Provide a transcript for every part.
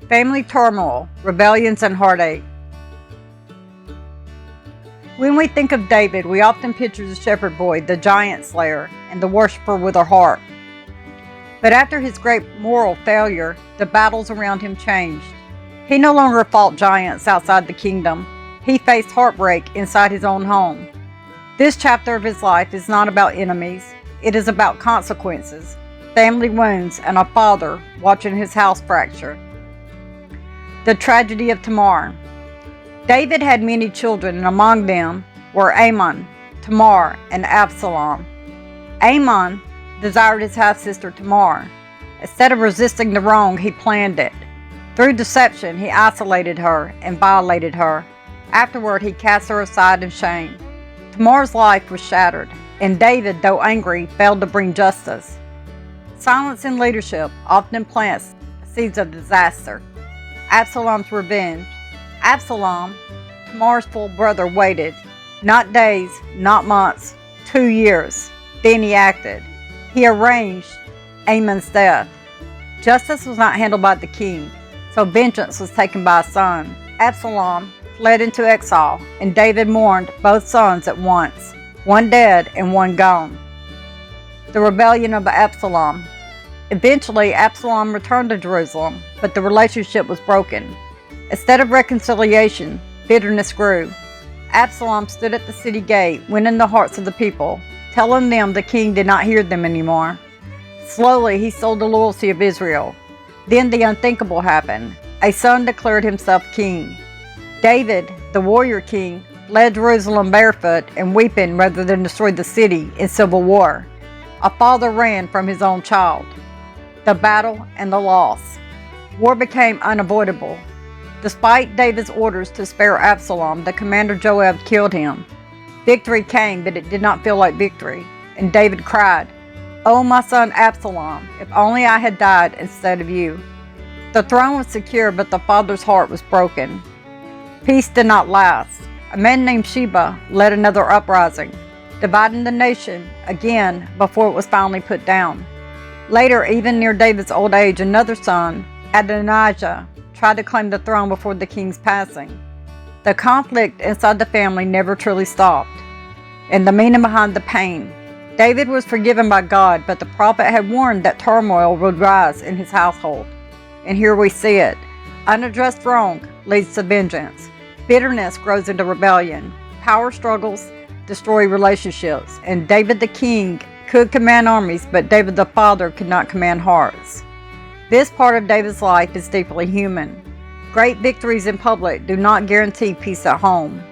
Family turmoil, rebellions, and heartache. When we think of David, we often picture the shepherd boy, the giant slayer, and the worshiper with a harp. But after his great moral failure, the battles around him changed. He no longer fought giants outside the kingdom. He faced heartbreak inside his own home. This chapter of his life is not about enemies. It is about consequences, family wounds, and a father watching his house fracture. The tragedy of Tamar. David had many children, and among them were Amnon, Tamar, and Absalom. Amnon desired his half-sister Tamar. Instead of resisting the wrong, he planned it. Through deception, he isolated her and violated her. Afterward, he cast her aside in shame. Tamar's life was shattered, and David, though angry, failed to bring justice. Silence in leadership often plants seeds of disaster. Absalom's revenge. Absalom, Tamar's full brother, waited. Not days, not months, 2 years. Then he acted. He arranged Amnon's death. Justice was not handled by the king, so vengeance was taken by a son. Absalom fled into exile, and David mourned both sons at once, one dead and one gone. The rebellion of Absalom. Eventually, Absalom returned to Jerusalem, but the relationship was broken. Instead of reconciliation, bitterness grew. Absalom stood at the city gate, winning the hearts of the people, telling them the king did not hear them anymore. Slowly, he sold the loyalty of Israel. Then the unthinkable happened. A son declared himself king. David, the warrior king, led Jerusalem barefoot and weeping rather than destroy the city in civil war. A father ran from his own child. The battle and the loss. War became unavoidable. Despite David's orders to spare Absalom, the commander Joab killed him. Victory came, but it did not feel like victory, and David cried, "Oh, my son Absalom, if only I had died instead of you." The throne was secure, but the father's heart was broken. Peace did not last. A man named Sheba led another uprising, dividing the nation again before it was finally put down. Later, even near David's old age, another son, Adonijah, tried to claim the throne before the king's passing. The conflict inside the family never truly stopped. And the meaning behind the pain. David was forgiven by God, but the prophet had warned that turmoil would rise in his household. And here we see it. Unaddressed wrong leads to vengeance. Bitterness grows into rebellion. Power struggles destroy relationships. And David the king could command armies, but David the father could not command hearts. This part of David's life is deeply human. Great victories in public do not guarantee peace at home.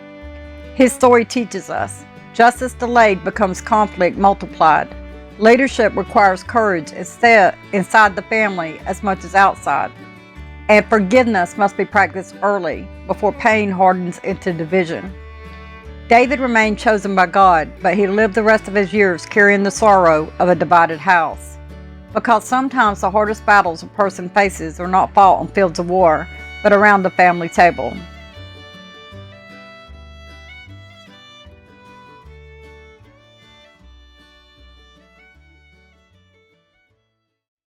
His story teaches us, justice delayed becomes conflict multiplied. Leadership requires courage inside the family as much as outside. And forgiveness must be practiced early before pain hardens into division. David remained chosen by God, but he lived the rest of his years carrying the sorrow of a divided house. Because sometimes the hardest battles a person faces are not fought on fields of war, but around the family table.